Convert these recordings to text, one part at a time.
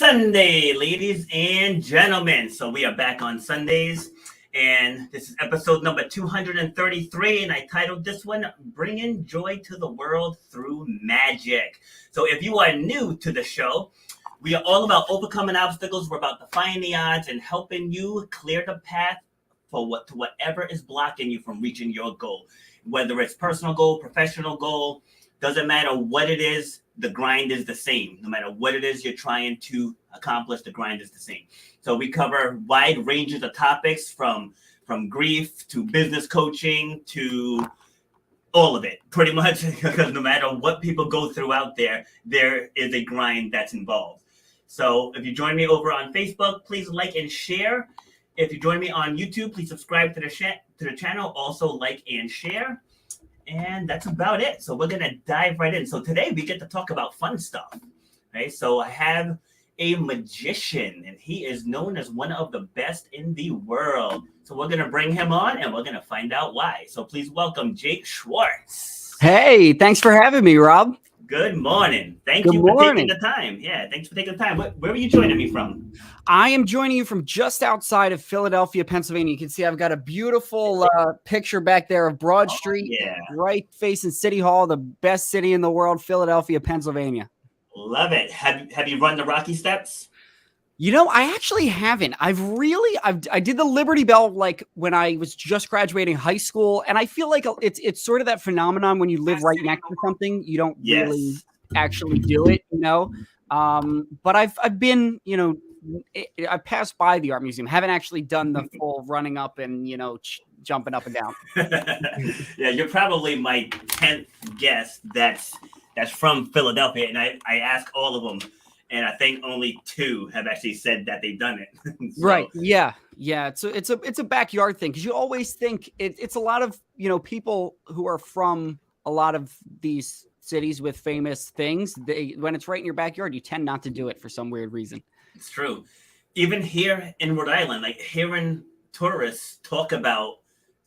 Sunday, ladies and gentlemen. So we are back on Sundays, and this is episode number 233, and I titled this one, Bringing Joy to the World Through Magic. So if you are new to the show, we are all about overcoming obstacles. We're about defying the odds and helping you clear the path for whatever is blocking you from reaching your goal. Whether it's personal goal, professional goal, doesn't matter what it is, the grind is the same. No matter what it is you're trying to accomplish, the grind is the same. So we cover wide ranges of topics from grief to business coaching to all of it, pretty much, because no matter what people go through out there, there is a grind that's involved. So if you join me over on Facebook, please like and share. If you join me on YouTube, please subscribe to the channel. Also like and share. And that's about it. So we're going to dive right in. So today we get to talk about fun stuff. Right? So I have a magician, and he is known as one of the best in the world. So we're going to bring him on, and we're going to find out why. So please welcome Jake Schwartz. Hey, thanks for having me, Rob. Good morning. Thank you for taking the time. Yeah, thanks for taking the time. Where are you joining me from? I am joining you from just outside of Philadelphia, Pennsylvania. You can see I've got a beautiful picture back there of Broad Street, right facing City Hall, the best city in the world, Philadelphia, Pennsylvania. Love it. Have you run the Rocky Steps? You know, I actually haven't. I did the Liberty Bell like when I was just graduating high school, and I feel like it's sort of that phenomenon when you live right next to something, you don't really actually do it, you know. But I've been, you know, I passed by the art museum, haven't actually done the full running up and, you know, jumping up and down. Yeah, you're probably my 10th guest that's from Philadelphia, and I asked all of them. And I think only 2 have actually said that they've done it. So. Right. Yeah. It's a backyard thing because you always think it's a lot of, you know, people who are from a lot of these cities with famous things. When it's right in your backyard, you tend not to do it for some weird reason. It's true. Even here in Rhode Island, like hearing tourists talk about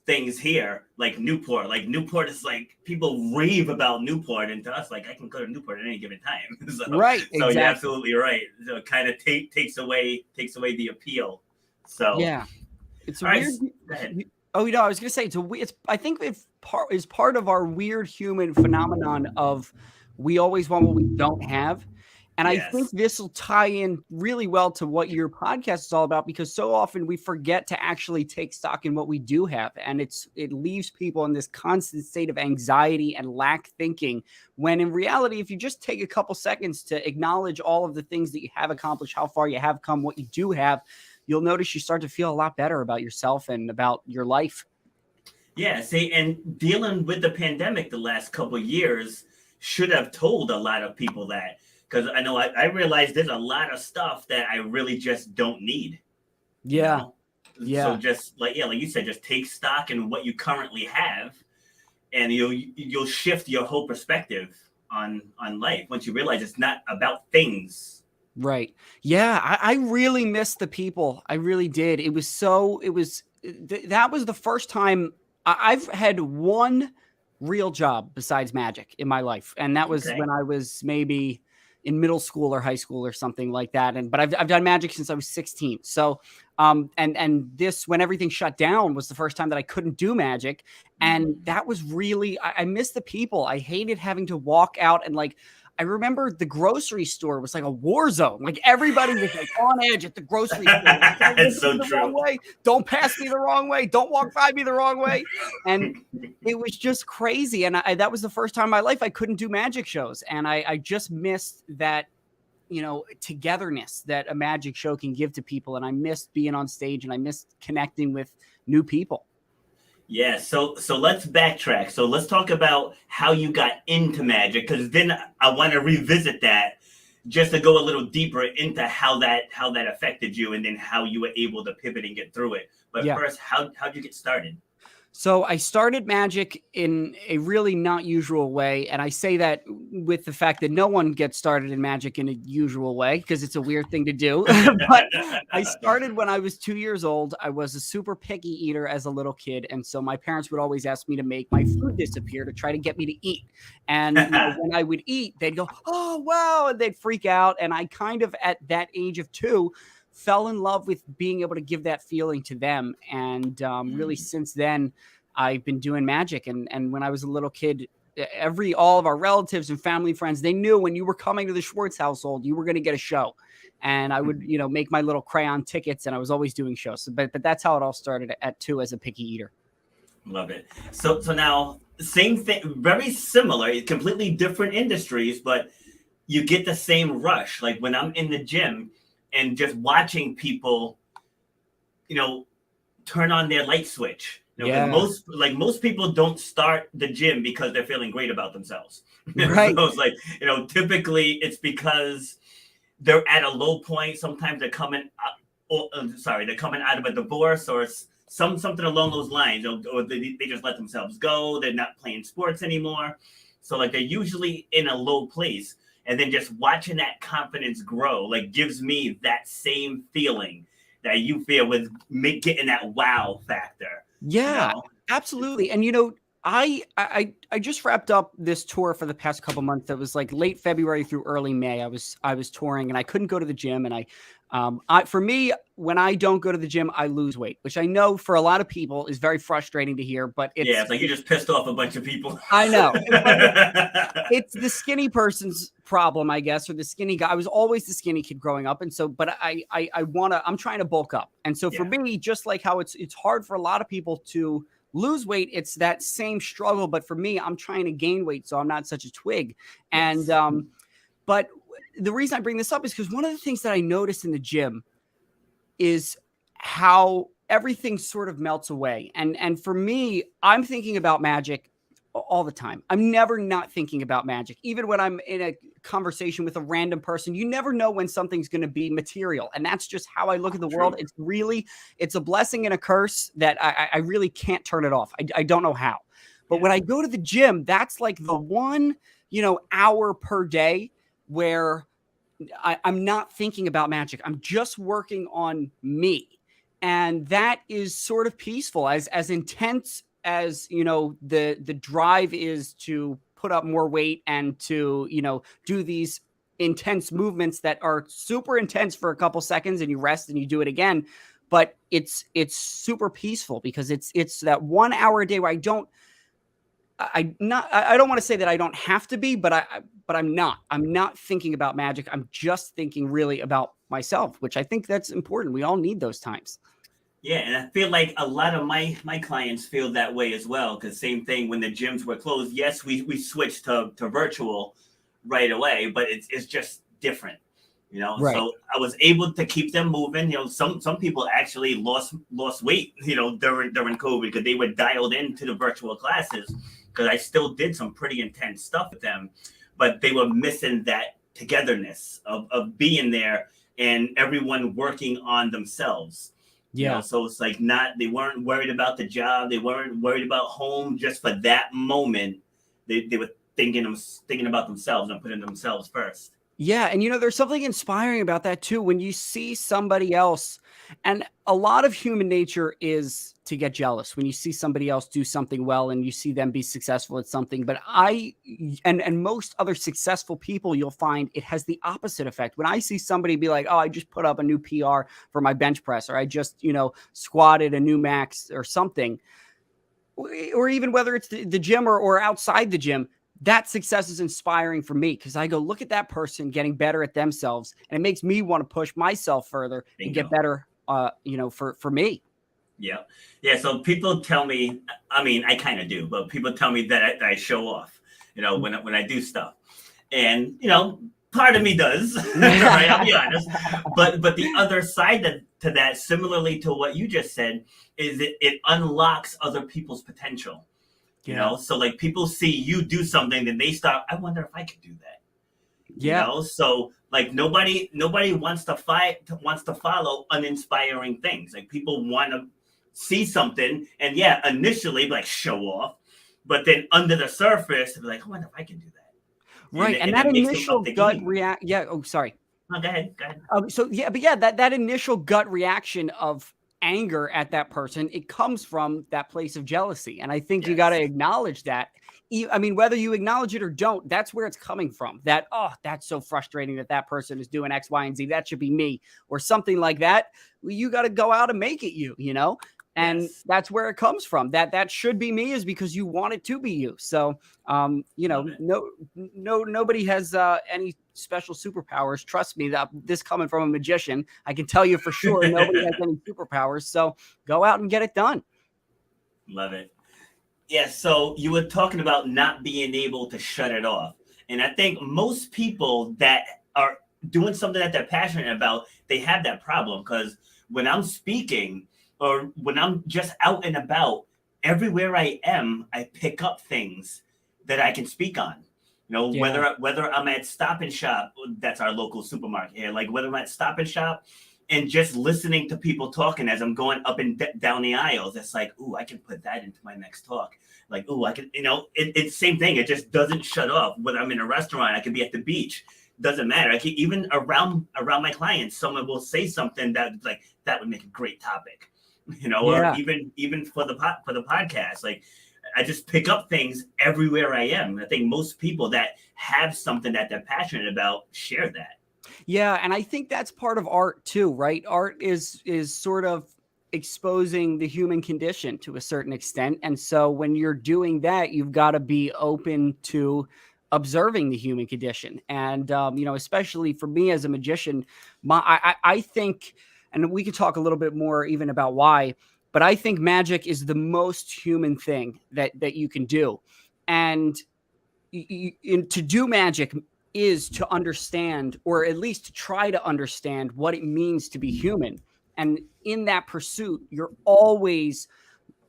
things here, like Newport. Like Newport is like people rave about Newport, and to us, like I can go to Newport at any given time. Right. So exactly. You're absolutely right. So it kind of takes away the appeal. So yeah, it's weird. Right, go ahead. Oh, you know, I was gonna say it's I think it's part of our weird human phenomenon of we always want what we don't have. And I think this will tie in really well to what your podcast is all about, because so often we forget to actually take stock in what we do have. And it leaves people in this constant state of anxiety and lack thinking, when in reality, if you just take a couple seconds to acknowledge all of the things that you have accomplished, how far you have come, what you do have, you'll notice you start to feel a lot better about yourself and about your life. Yeah, see, and dealing with the pandemic the last couple of years should have told a lot of people that. Because I know I realized there's a lot of stuff that I really just don't need. Yeah. You know? Yeah. So just like you said, just take stock in what you currently have, and you'll shift your whole perspective on life once you realize it's not about things. Right. Yeah. I really missed the people. I really did. That was the first time I've had one real job besides magic in my life. And that was when I was maybe in middle school or high school or something like that. But I've done magic since I was 16. So, and this, when everything shut down, was the first time that I couldn't do magic. And that was really, I missed the people. I hated having to walk out and I remember the grocery store was like a war zone. Like everybody was like on edge at the grocery store. It's so true. Don't pass me the wrong way. Don't walk by me the wrong way. And it was just crazy. And that was the first time in my life I couldn't do magic shows. And I just missed that, you know, togetherness that a magic show can give to people. And I missed being on stage, and I missed connecting with new people. Yeah, so let's backtrack. So let's talk about how you got into magic, because then I want to revisit that just to go a little deeper into how that affected you, and then how you were able to pivot and get through it. But first, how'd you get started? So I started magic in a really not usual way. And I say that with the fact that no one gets started in magic in a usual way because it's a weird thing to do. But I started when I was 2 years old. I was a super picky eater as a little kid. And so my parents would always ask me to make my food disappear to try to get me to eat. And when I would eat, they'd go, "Oh, wow." And they'd freak out. And I kind of, at that age of 2, fell in love with being able to give that feeling to them. And really since then, I've been doing magic. And when I was a little kid, all of our relatives and family friends, they knew when you were coming to the Schwartz household, you were going to get a show. And I would, make my little crayon tickets, and I was always doing shows. But that's how it all started at 2 as a picky eater. Love it. So now, same thing, very similar, completely different industries, but you get the same rush. Like when I'm in the gym and just watching people, turn on their light switch. Most people don't start the gym because they're feeling great about themselves. Right. So it's like, typically it's because they're at a low point. Sometimes they're coming out of a divorce or something along those lines, or they just let themselves go. They're not playing sports anymore. So like they're usually in a low place. And then just watching that confidence grow, like gives me that same feeling that you feel with getting that wow factor. Yeah, absolutely. And I just wrapped up this tour for the past couple months. That was like late February through early May. I was touring, and I couldn't go to the gym. And for me, when I don't go to the gym, I lose weight, which I know for a lot of people is very frustrating to hear. But it's like you just pissed off a bunch of people. I know. It's the skinny person's problem, I guess, or the skinny guy. I was always the skinny kid growing up, and so, but I'm trying to bulk up, and so for me, just like how it's hard for a lot of people to lose weight, it's that same struggle. But for me, I'm trying to gain weight, so I'm not such a twig. And but the reason I bring this up is because one of the things that I noticed in the gym is how everything sort of melts away. And for me, I'm thinking about magic all the time. I'm never not thinking about magic. Even when I'm in a conversation with a random person, you never know when something's going to be material. And that's just how I look at the world. It's a blessing and a curse that I really can't turn it off. I don't know how. But when I go to the gym, that's like the one, hour per day where I'm not thinking about magic. I'm just working on me. And that is sort of peaceful, as intense as, the drive is to put up more weight and to, do these intense movements that are super intense for a couple seconds and you rest and you do it again. But it's super peaceful because it's that 1 hour a day where I don't want to say that I don't have to be, but I'm not thinking about magic. I'm just thinking really about myself, which I think that's important. We all need those times. Yeah, and I feel like a lot of my clients feel that way as well. Because same thing when the gyms were closed. Yes, we switched to virtual right away, but it's just different, Right. So I was able to keep them moving. Some people actually lost weight, during COVID because they were dialed into the virtual classes. Because I still did some pretty intense stuff with them, but they were missing that togetherness of being there and everyone working on themselves. Yeah. So it's like they weren't worried about the job. They weren't worried about home. Just for that moment, they were thinking about themselves and putting themselves first. Yeah. And, there's something inspiring about that too. When you see somebody else, and a lot of human nature is to get jealous when you see somebody else do something well and you see them be successful at something. But and most other successful people, you'll find it has the opposite effect. When I see somebody be like, "Oh, I just put up a new PR for my bench press," or "I just, squatted a new max," or something, or even whether it's the gym or outside the gym, that success is inspiring for me because I go, look at that person getting better at themselves. And it makes me want to push myself further and get better, for me. Yeah. Yeah. So people tell me, I mean, I kind of do, but people tell me that I show off, when I do stuff. And, part of me does, right? I'll be honest. But the other side to that, similarly to what you just said, is it unlocks other people's potential. So like people see you do something, then they start, I wonder if I could do that. Yeah. So like nobody wants to follow uninspiring things. Like people want to see something and initially like show off, but then under the surface, be like, I wonder if I can do that. Right. And that initial gut react. Yeah. Oh, sorry. No, go ahead. That initial gut reaction of anger at that person, it comes from that place of jealousy. And I think you got to acknowledge that. I mean, whether you acknowledge it or don't, that's where it's coming from. That, oh, that's so frustrating that person is doing X, Y, and Z. That should be me, or something like that. Well, you got to go out and make it you know? And that's where it comes from. That should be me is because you want it to be you. So, nobody has any special superpowers. Trust me, that this coming from a magician, I can tell you for sure nobody has any superpowers. So go out and get it done. Love it. Yeah. So you were talking about not being able to shut it off. And I think most people that are doing something that they're passionate about, they have that problem, because when I'm speaking, or when I'm just out and about, everywhere I am, I pick up things that I can speak on. Whether I'm at Stop and Shop, that's our local supermarket here, like whether I'm at Stop and Shop and just listening to people talking as I'm going up and down the aisles, it's like, ooh, I can put that into my next talk. Like, ooh, I can, it's the same thing. It just doesn't shut off. Whether I'm in a restaurant, I can be at the beach. Doesn't matter. I can, even around my clients, someone will say something that like, that would make a great topic. Or even for the podcast, like I just pick up things everywhere I am. I think most people that have something that they're passionate about share that. Yeah, and I think that's part of art too, right? Art is sort of exposing the human condition to a certain extent, and so when you're doing that, you've got to be open to observing the human condition. And especially for me as a magician, I think. And we could talk a little bit more even about why, but I think magic is the most human thing that you can do. And to do magic is to understand, or at least to try to understand, what it means to be human. And in that pursuit, you're always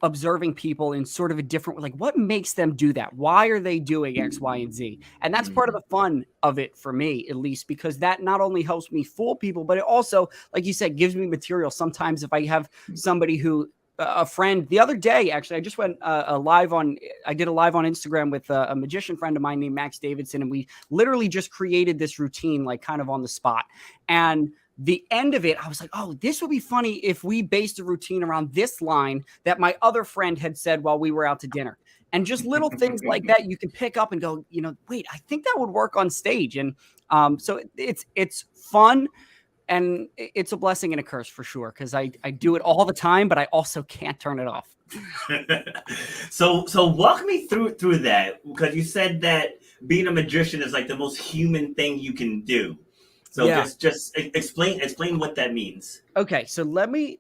observing people in sort of a different way. Like, what makes them do that? Why are they doing X, Y, and Z? And that's part of the fun of it for me, at least, because that not only helps me fool people, but it also, like you said, gives me material. Sometimes if I have somebody who, a friend, the other day, actually, I just went I did a live on Instagram with a magician friend of mine named Max Davidson. And we literally just created this routine, like kind of on the spot. And the end of it, I was like, oh, this would be funny if we based a routine around this line that my other friend had said while we were out to dinner. And just little things like that you can pick up and go, wait, I think that would work on stage. And so it's fun, and it's a blessing and a curse for sure, because I do it all the time, but I also can't turn it off. So walk me through that, because you said that being a magician is like the most human thing you can do. So just explain what that means. Okay, so let me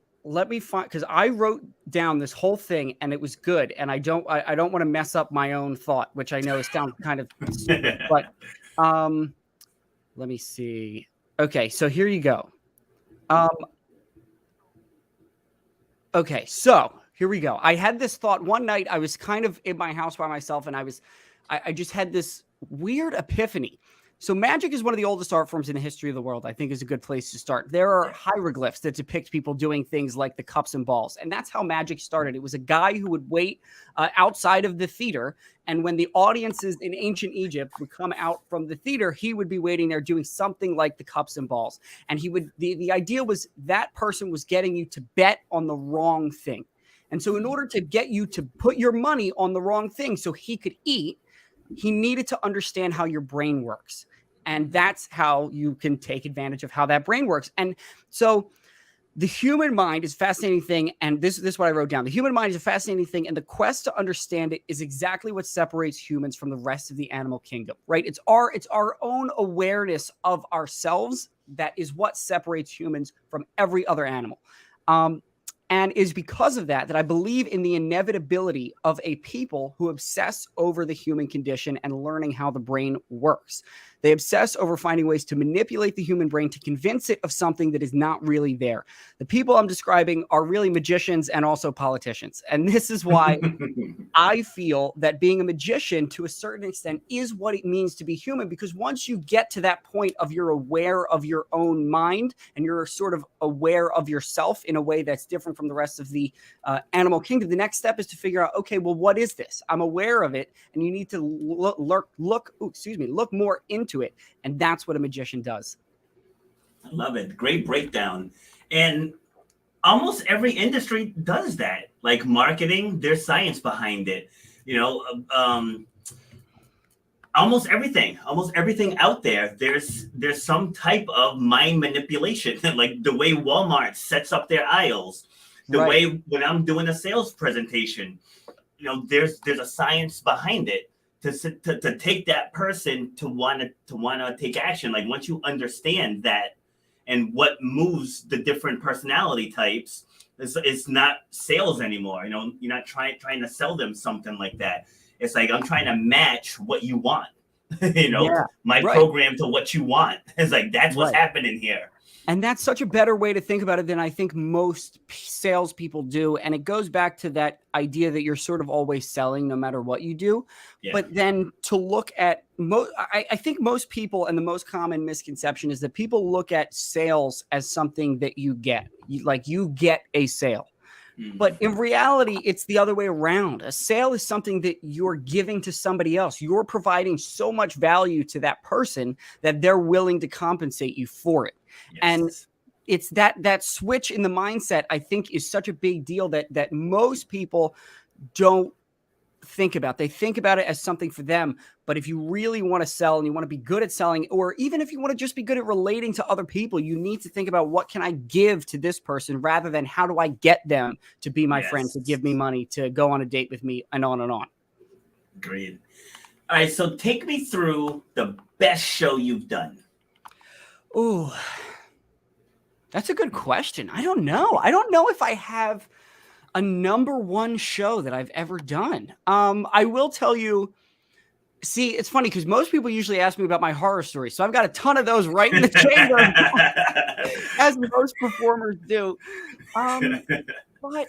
find, because I wrote down this whole thing and it was good, and I don't want to mess up my own thought, which I know sounds kind of stupid, but let me see. Okay, so here you go. Okay, so here we go. I had this thought one night. I was kind of in my house by myself, and I just had this weird epiphany. So magic is one of the oldest art forms in the history of the world. I think is a good place to start. There are hieroglyphs that depict people doing things like the cups and balls. And that's how magic started. It was a guy who would wait outside of the theater. And when the audiences in ancient Egypt would come out from the theater, he would be waiting there doing something like the cups and balls. And the idea was that person was getting you to bet on the wrong thing. And so in order to get you to put your money on the wrong thing so he could eat, he needed to understand how your brain works. And that's how you can take advantage of how that brain works. And so the human mind is a fascinating thing. And this is what I wrote down. The human mind is a fascinating thing. And the quest to understand it is exactly what separates humans from the rest of the animal kingdom, right? It's our own awareness of ourselves that is what separates humans from every other animal. And is because of that I believe in the inevitability of a people who obsess over the human condition and learning how the brain works. They obsess over finding ways to manipulate the human brain to convince it of something that is not really there. The people I'm describing are really magicians and also politicians. And this is why I feel that being a magician to a certain extent is what it means to be human, because once you get to that point of you're aware of your own mind and you're sort of aware of yourself in a way that's different from the rest of the animal kingdom, the next step is to figure out, okay, well, what is this? I'm aware of it, and you need to look more into it. And that's what a magician does. I love it. Great breakdown. And almost every industry does that. Like marketing, there's science behind it. Almost everything out there, there's some type of mind manipulation. Like the way Walmart sets up their aisles, the way when I'm doing a sales presentation, there's a science behind it to take that person to want to take action. Like once you understand that and what moves the different personality types, it's not sales anymore. You're not trying to sell them something like that. It's like, I'm trying to match what you want, my program to what you want. It's like, that's what's happening here. And that's such a better way to think about it than I think most salespeople do. And it goes back to that idea that you're sort of always selling no matter what you do. Yeah. But then to look at I think most people, and the most common misconception is that people look at sales as something that you get. You get a sale. But in reality, it's the other way around. A sale is something that you're giving to somebody else. You're providing so much value to that person that they're willing to compensate you for it. Yes. And it's that switch in the mindset, I think, is such a big deal that most people don't think about. They think about it as something for them. But if you really want to sell and you want to be good at selling, or even if you want to just be good at relating to other people, you need to think about, what can I give to this person rather than how do I get them to be my friend, to give me money, to go on a date with me, and on and on. Agreed. All right. So take me through the best show you've done. Oh, that's a good question. I don't know. I don't know if I have a number one show that I've ever done. I will tell you, see, it's funny because most people usually ask me about my horror stories. So I've got a ton of those right in the chamber, as most performers do. But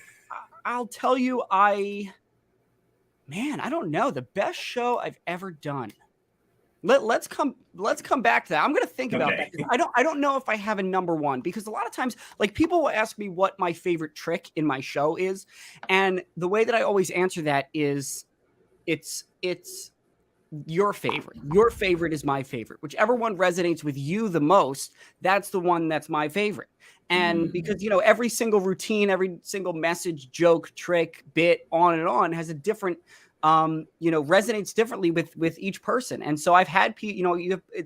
I'll tell you, I don't know. The best show I've ever done. Let's come back to that. I'm going to think about that. I don't know if I have a number one, because a lot of times, like, people will ask me what my favorite trick in my show is. And the way that I always answer that is it's your favorite. Your favorite is my favorite. Whichever one resonates with you the most, that's the one that's my favorite. And because, every single routine, every single message, joke, trick, bit, on and on has a different resonates differently with each person. And so I've had people,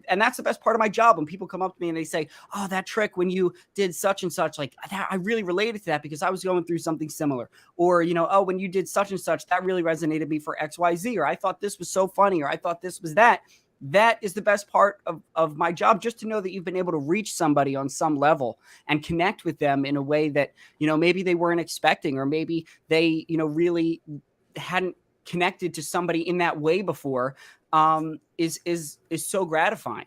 and that's the best part of my job, when people come up to me and they say, oh, that trick when you did such and such, like, I really related to that because I was going through something similar. Or, oh, when you did such and such, that really resonated me for XYZ, or I thought this was so funny, or I thought this was that. That is the best part of my job, just to know that you've been able to reach somebody on some level and connect with them in a way that, maybe they weren't expecting, or maybe they, really hadn't connected to somebody in that way before, is so gratifying.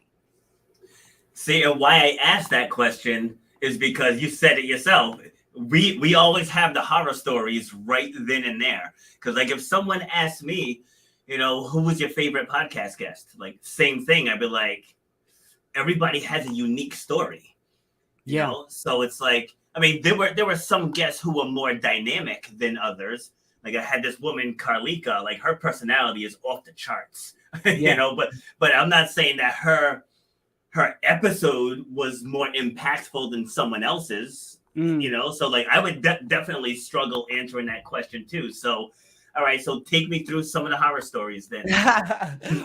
See, and why I asked that question is because you said it yourself. We always have the horror stories right then and there. Because, like, if someone asked me, who was your favorite podcast guest? Like, same thing. I'd be like, everybody has a unique story. You know? So it's like, I mean, there were some guests who were more dynamic than others. Like, I had this woman, Carlika, like, her personality is off the charts, but I'm not saying that her episode was more impactful than someone else's, so, like, I would definitely struggle answering that question too. So, all right, so take me through some of the horror stories then.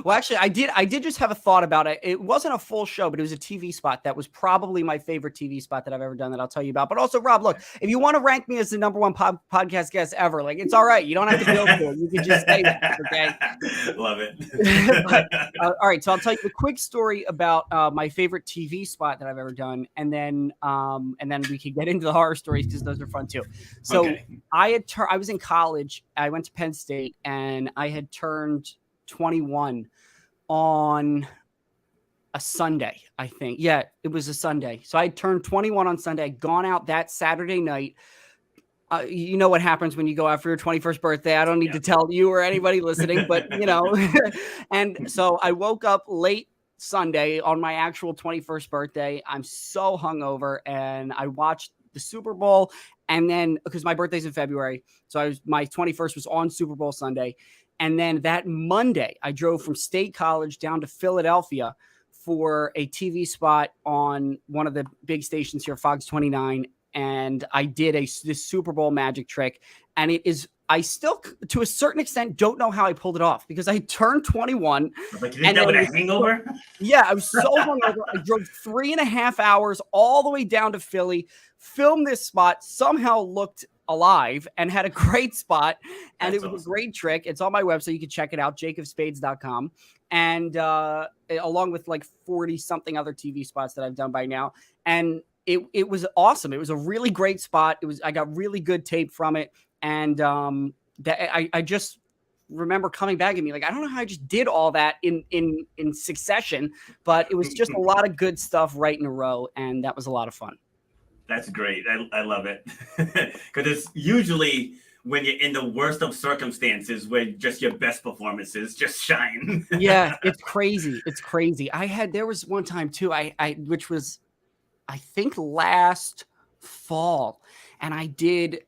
Well, actually, I did just have a thought about it. It wasn't a full show, but it was a TV spot that was probably my favorite TV spot that I've ever done, that I'll tell you about. But also, Rob, look, if you want to rank me as the number one podcast guest ever, like, it's all right. You don't have to build to it. You can just say that, okay? Love it. But, all right, so I'll tell you the quick story about my favorite TV spot that I've ever done, and then we can get into the horror stories because those are fun too. So I was in college. I went to Penn State, and I had turned 21 on a Sunday, I think. Yeah, it was a Sunday. So I turned 21 on Sunday. I'd gone out that Saturday night. You know what happens when you go out for your 21st birthday. I don't need to tell you or anybody listening, but and so I woke up late Sunday on my actual 21st birthday. I'm so hungover, and I watched the Super Bowl. And then, because my birthday's in February, so my 21st was on Super Bowl Sunday. And then that Monday, I drove from State College down to Philadelphia for a TV spot on one of the big stations here, Fox 29. And I did this Super Bowl magic trick. And I still, to a certain extent, don't know how I pulled it off, because I turned 21. Like, you did that with a hangover? Yeah, I was so hungover. I drove 3.5 hours all the way down to Philly, filmed this spot, somehow looked alive, and had a great spot. And it was a great trick. It's on my website. You can check it out, jacobspades.com. And along with like 40 something other TV spots that I've done by now. And it was awesome. It was a really great spot. I got really good tape from it. And I just remember coming back at me like, I don't know how I just did all that in succession, but it was just a lot of good stuff right in a row. And that was a lot of fun. That's great. I love it. Because it's usually when you're in the worst of circumstances where just your best performances just shine. Yeah, it's crazy. It's crazy. There was one time too, which was, I think, last fall, and I did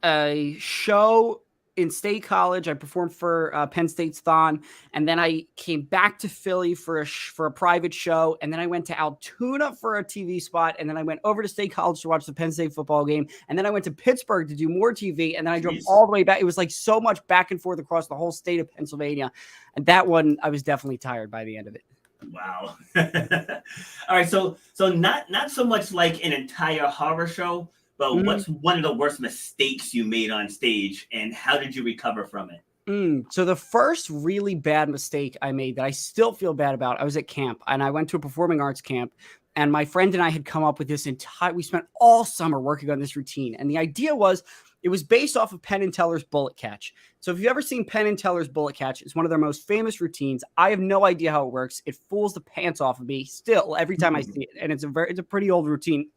a show in State College. I performed for Penn State's Thon, and then I came back to Philly for a private show, and then I went to Altoona for a TV spot, and then I went over to State College to watch the Penn State football game, and then I went to Pittsburgh to do more TV, and then I drove all the way back. It was like so much back and forth across the whole state of Pennsylvania, and that one I was definitely tired by the end of it. Wow. All right. So not so much like an entire horror show, but what's one of the worst mistakes you made on stage, and how did you recover from it? So the first really bad mistake I made that I still feel bad about, I was at camp, and I went to a performing arts camp, and my friend and I had come up with this we spent all summer working on this routine. And the idea was, it was based off of Penn and Teller's bullet catch. So if you've ever seen Penn and Teller's bullet catch, it's one of their most famous routines. I have no idea how it works. It fools the pants off of me still every time I see it. And it's a pretty old routine.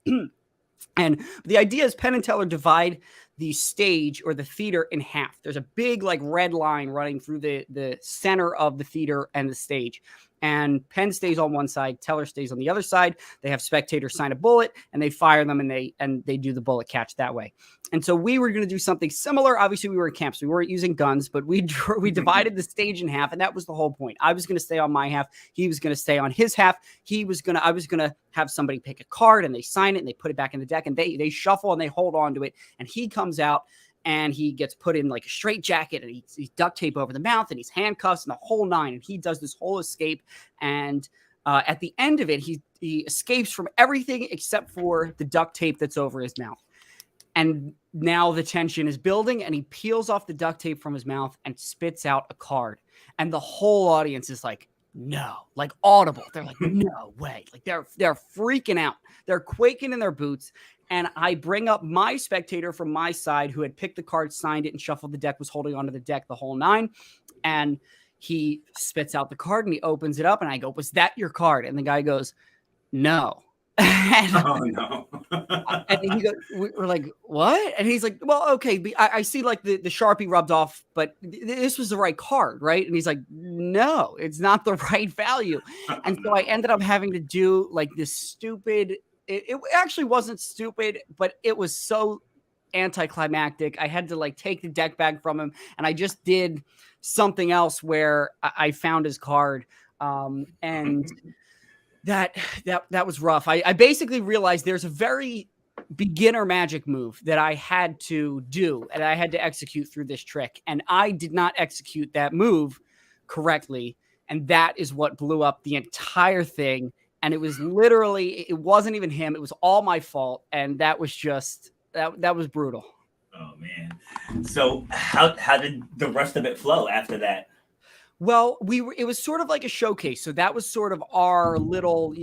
And the idea is Penn and Teller divide the stage or the theater in half. There's a big like red line running through the center of the theater and the stage. And Penn stays on one side, Teller stays on the other side. They have spectators sign a bullet, and they fire them, and they do the bullet catch that way. And so we were going to do something similar. Obviously, we were at camp, so we weren't using guns, but we divided the stage in half, and that was the whole point. I was going to stay on my half. He was going to stay on his half. I was going to have somebody pick a card, and they sign it, and they put it back in the deck, and they shuffle, and they hold on to it. And he comes out, and he gets put in like a straitjacket, and he's duct tape over the mouth, and he's handcuffs, and the whole nine. And he does this whole escape. And at the end of it, he escapes from everything except for the duct tape that's over his mouth. And now the tension is building, and he peels off the duct tape from his mouth and spits out a card. And the whole audience is like, no, like audible. They're like, no way. Like they're freaking out. They're quaking in their boots. And I bring up my spectator from my side who had picked the card, signed it, and shuffled the deck, was holding onto the deck the whole nine. And he spits out the card, and he opens it up, and I go, was that your card? And the guy goes, no. Oh, no. And he goes, we're like, what? And he's like, well, okay, I see like the Sharpie rubbed off, but this was the right card, right? And he's like, no, it's not the right value. And so I ended up having to do like this stupid, it actually wasn't stupid, but it was so anticlimactic. I had to like take the deck bag from him, and I just did something else where I found his card. And that was rough. I basically realized there's a very beginner magic move that I had to do, and I had to execute through this trick. And I did not execute that move correctly. And that is what blew up the entire thing. And it was literally, it wasn't even him. It was all my fault. And that was just, that was brutal. Oh, man. So how did the rest of it flow after that? Well, it was sort of like a showcase. So that was sort of our little,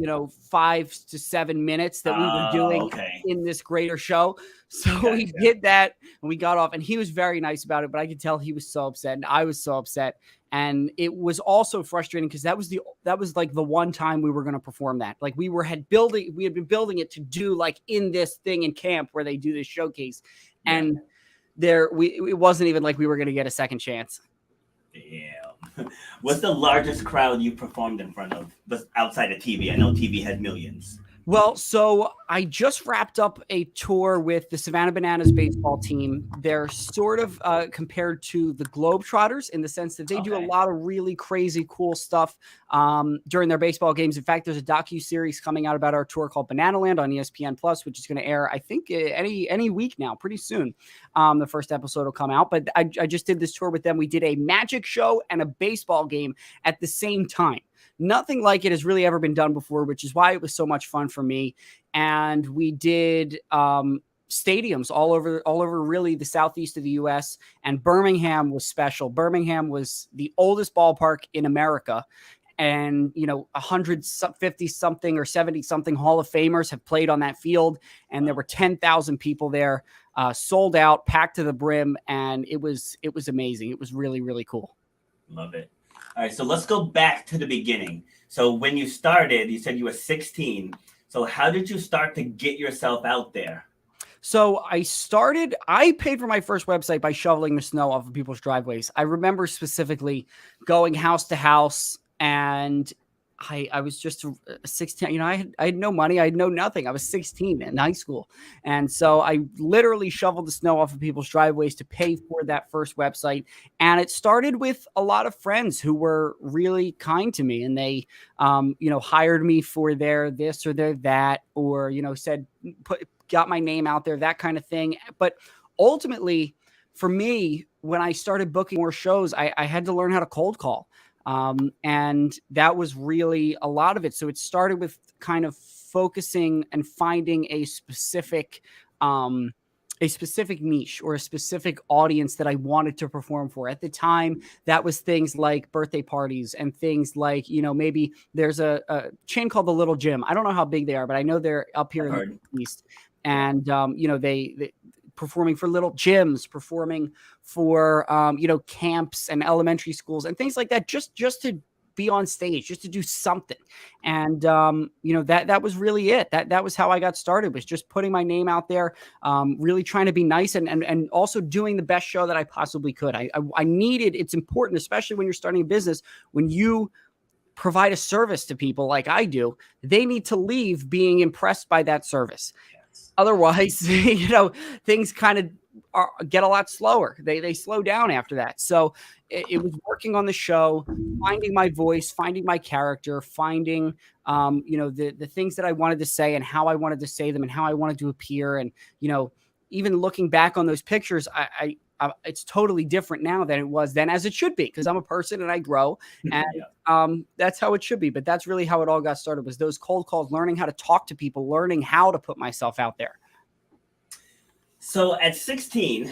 5 to 7 minutes that we were doing Okay. in this greater show. So Gotcha. we did that and we got off, and he was very nice about it, but I could tell he was so upset and I was so upset. And it was also frustrating because that was like the one time we were going to perform that. Like we had been building it to do like in this thing in camp where they do this showcase. Yeah. And it wasn't even like we were going to get a second chance. Damn. What's the largest crowd you performed in front of outside of TV? I know TV had millions. Well, so I just wrapped up a tour with the Savannah Bananas baseball team. They're sort of compared to the Globetrotters in the sense that they do a lot of really crazy, cool stuff during their baseball games. In fact, there's a docu-series coming out about our tour called Bananaland on ESPN Plus, which is going to air, I think, any week now, pretty soon. The first episode will come out. But I just did this tour with them. We did a magic show and a baseball game at the same time. Nothing like it has really ever been done before, which is why it was so much fun for me. And we did stadiums all over really the southeast of the U.S. And Birmingham was special. Birmingham was the oldest ballpark in America. And, 150 something or 70 something Hall of Famers have played on that field. And there were 10,000 people there, sold out, packed to the brim. And it was amazing. It was really, really cool. Love it. All right, so let's go back to the beginning. So when you started, you said you were 16. So how did you start to get yourself out there? So I paid for my first website by shoveling the snow off of people's driveways. I remember specifically going house to house, and I was just 16. I had no money. I had no nothing. I was 16 in high school. And so I literally shoveled the snow off of people's driveways to pay for that first website. And it started with a lot of friends who were really kind to me. And they, hired me for their this or their that, or, said, got my name out there, that kind of thing. But ultimately, for me, when I started booking more shows, I had to learn how to cold call. And that was really a lot of it. So it started with kind of focusing and finding a specific niche or a specific audience that I wanted to perform for. At the time, that was things like birthday parties and things like, maybe there's a chain called the Little Gym. I don't know how big they are, but I know they're up here in the East. And, they performing for little gyms, performing for, camps and elementary schools and things like that, just to be on stage, just to do something. And, that was really it. That was how I got started, was just putting my name out there, really trying to be nice and also doing the best show that I possibly could. I needed, it's important, especially when you're starting a business, when you provide a service to people like I do, they need to leave being impressed by that service. Otherwise, things kind of get a lot slower. They slow down after that. So it was working on the show, finding my voice, finding my character, finding, the things that I wanted to say and how I wanted to say them and how I wanted to appear. And, even looking back on those pictures, it's totally different now than it was then, as it should be, because I'm a person and I grow, and that's how it should be. But that's really how it all got started, was those cold calls, learning how to talk to people, learning how to put myself out there. So at 16,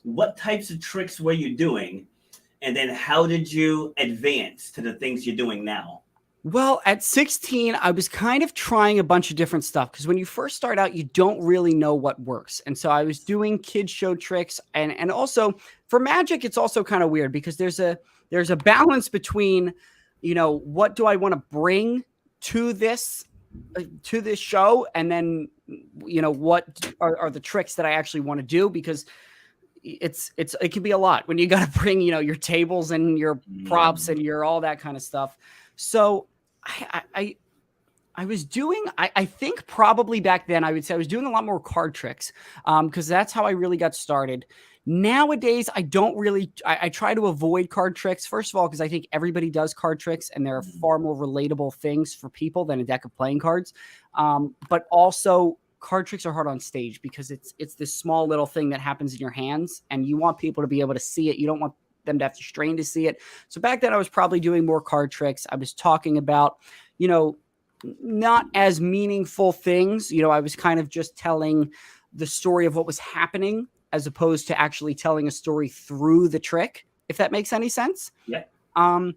what types of tricks were you doing? And then how did you advance to the things you're doing now? Well, at 16, I was kind of trying a bunch of different stuff, because when you first start out, you don't really know what works. And so I was doing kids show tricks, and also for magic, it's also kind of weird because there's a balance between, what do I want to bring to this show, and then, what are the tricks that I actually want to do, because it can be a lot when you got to bring, your tables and your props and your all that kind of stuff. So I was doing, I think probably back then, I would say I was doing a lot more card tricks, because that's how I really got started. Nowadays, I try to avoid card tricks. First of all, because I think everybody does card tricks, and there are far more relatable things for people than a deck of playing cards. But also, card tricks are hard on stage because it's this small little thing that happens in your hands, and you want people to be able to see it. You don't want them to have to strain to see it. So back then I was probably doing more card tricks. I was talking about, not as meaningful things. I was kind of just telling the story of what was happening, as opposed to actually telling a story through the trick, if that makes any sense. Yeah. and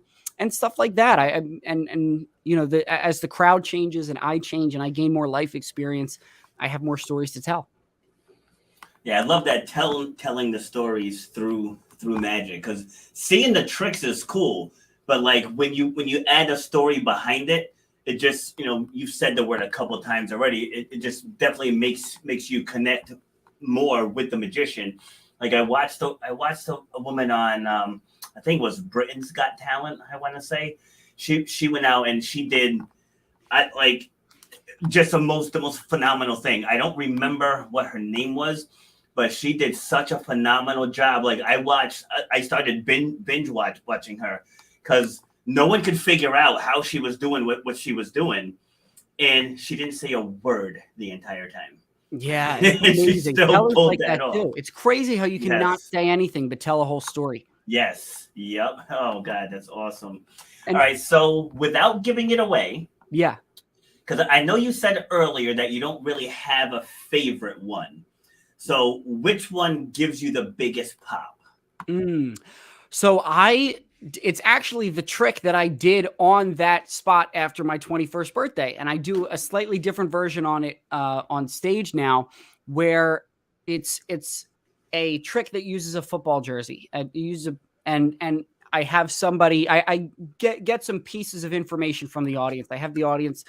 stuff like that. And you know, as the crowd changes and I change and I gain more life experience, I have more stories to tell. Yeah, I love that telling the stories through magic, because seeing the tricks is cool, but like when you add a story behind it, it just, you've said the word a couple of times already. It just definitely makes you connect more with the magician. Like I watched a woman on I think it was Britain's Got Talent. I want to say she went out and she did just the most phenomenal thing. I don't remember what her name was, but she did such a phenomenal job. Like I started binge watching her because no one could figure out how she was doing what she was doing, and she didn't say a word the entire time. Yeah, she still pulled like that off. Too. It's crazy how you can not say anything but tell a whole story. Yes. Yep. Oh God, that's awesome. All right. So without giving it away, yeah, because I know you said earlier that you don't really have a favorite one. So which one gives you the biggest pop? So it's actually the trick that I did on that spot after my 21st birthday. And I do a slightly different version on it on stage now, where it's a trick that uses a football jersey. And I have somebody, I get some pieces of information from the audience. I have the audience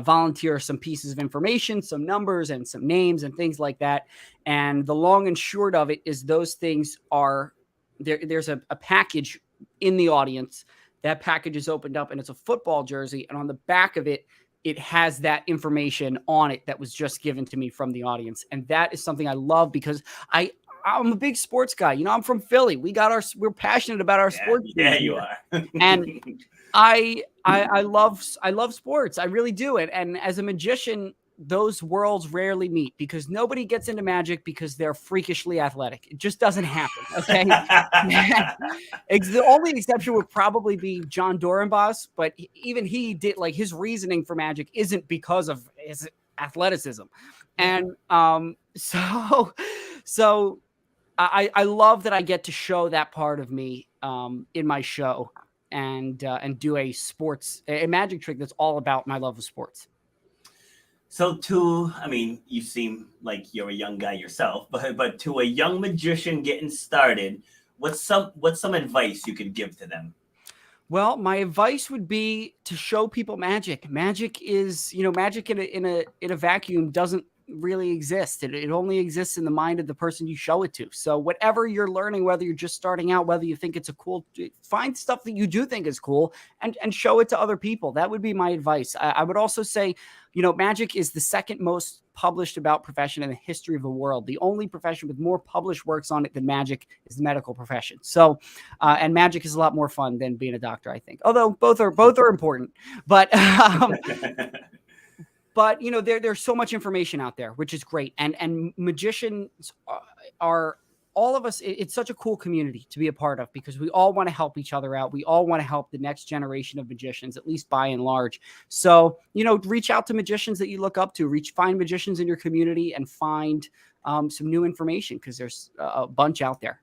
volunteer some pieces of information, some numbers and some names and things like that. And the long and short of it is those things are, there's a package in the audience. That package is opened up and it's a football jersey. And on the back of it, it has that information on it that was just given to me from the audience. And that is something I love because I'm a big sports guy. I'm from Philly. We're passionate about our sports. Yeah, you are. And I love sports. I really do. And as a magician, those worlds rarely meet because nobody gets into magic because they're freakishly athletic. It just doesn't happen. Okay. The only exception would probably be John Dorenbos, but even he did, like, his reasoning for magic isn't because of his athleticism. And so I love that I get to show that part of me in my show and do a magic trick that's all about my love of sports. So you seem like you're a young guy yourself, but to a young magician getting started, what's some advice you could give to them? Well, my advice would be to show people magic. Magic is, magic in a vacuum doesn't really exist. It only exists in the mind of the person you show it to. So whatever you're learning, whether you're just starting out, whether you think find stuff that you do think is cool and show it to other people. That would be my advice. I would also say, magic is the second most published about profession in the history of the world. The only profession with more published works on it than magic is the medical profession. So, and magic is a lot more fun than being a doctor, I think. Although both are important, but But there's so much information out there, which is great. And magicians are all of us. It's such a cool community to be a part of because we all want to help each other out. We all want to help the next generation of magicians, at least by and large. So, reach out to magicians that you look up to. Find magicians in your community and find some new information because there's a bunch out there.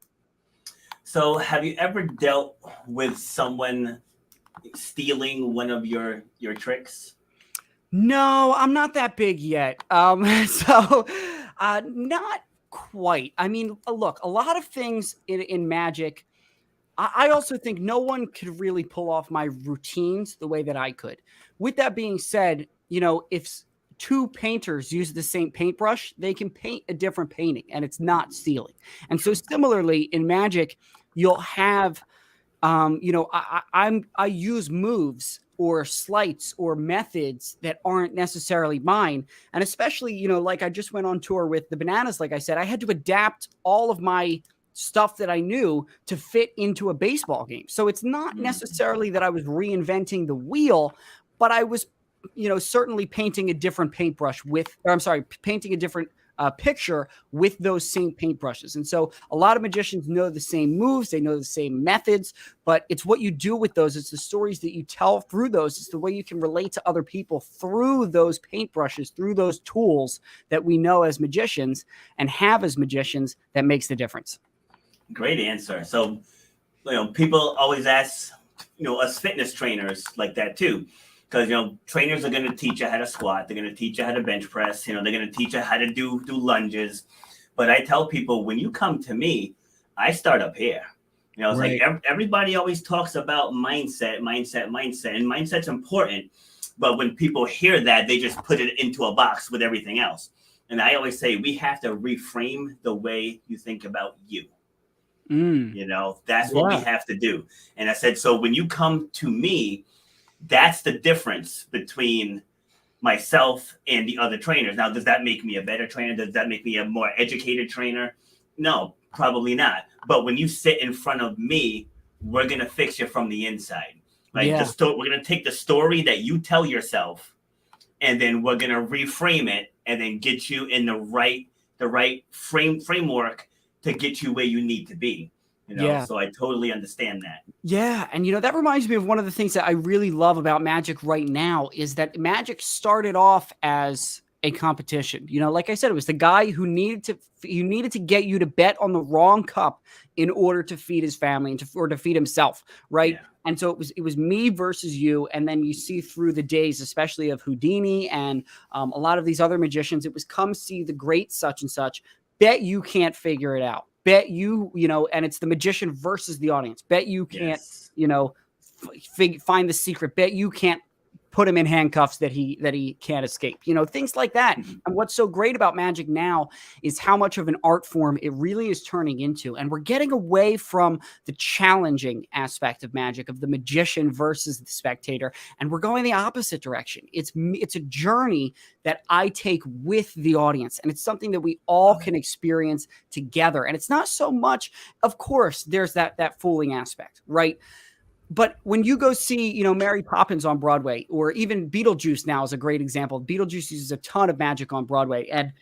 So have you ever dealt with someone stealing one of your tricks? No, I'm not that big yet. Not quite. I mean, look, a lot of things in magic, I also think no one could really pull off my routines the way that I could. With that being said, if two painters use the same paintbrush, they can paint a different painting and it's not stealing. And so similarly in magic, you'll have, I use moves or sleights or methods that aren't necessarily mine. And especially, like I just went on tour with the Bananas. Like I said, I had to adapt all of my stuff that I knew to fit into a baseball game. So it's not necessarily that I was reinventing the wheel, but I was, certainly painting a different painting a different picture with those same paintbrushes. And so a lot of magicians know the same moves, they know the same methods, but it's what you do with those. It's the stories that you tell through those. It's the way you can relate to other people through those paintbrushes, through those tools that we know as magicians and have as magicians that makes the difference. Great answer. So, people always ask us fitness trainers like that too. Because trainers are going to teach you how to squat, they're going to teach you how to bench press, they're going to teach you how to do lunges. But I tell people, when you come to me, I start up here. It's right. Like everybody always talks about mindset, and mindset's important. But when people hear that, they just put it into a box with everything else. And I always say, we have to reframe the way you think about you. That's what we have to do. And I said, so when you come to me, that's the difference between myself and the other trainers. Now, does that make me a better trainer? Does that make me a more educated trainer? No, probably not. But when you sit in front of me, we're going to fix you from the inside. Like we're going to take the story that you tell yourself, and then we're going to reframe it and then get you in the right framework to get you where you need to be. So I totally understand that. Yeah. And, that reminds me of one of the things that I really love about Magic right now is that Magic started off as a competition. Like I said, it was the guy who needed to get you to bet on the wrong cup in order to feed his family or to feed himself. Right. Yeah. And so it was me versus you. And then you see through the days, especially of Houdini and a lot of these other magicians, it was come see the great such and such. Bet you can't figure it out. Bet you, and it's the magician versus the audience. Bet you can't, find the secret. Bet you can't put him in handcuffs that he can't escape. Things like that. And what's so great about Magic now is how much of an art form it really is turning into. And we're getting away from the challenging aspect of Magic, of the magician versus the spectator. And we're going the opposite direction. It's a journey that I take with the audience. And it's something that we all can experience together. And it's not so much, of course, there's that fooling aspect, right? But when you go see, Mary Poppins on Broadway, or even Beetlejuice now is a great example. Beetlejuice uses a ton of magic on Broadway. And,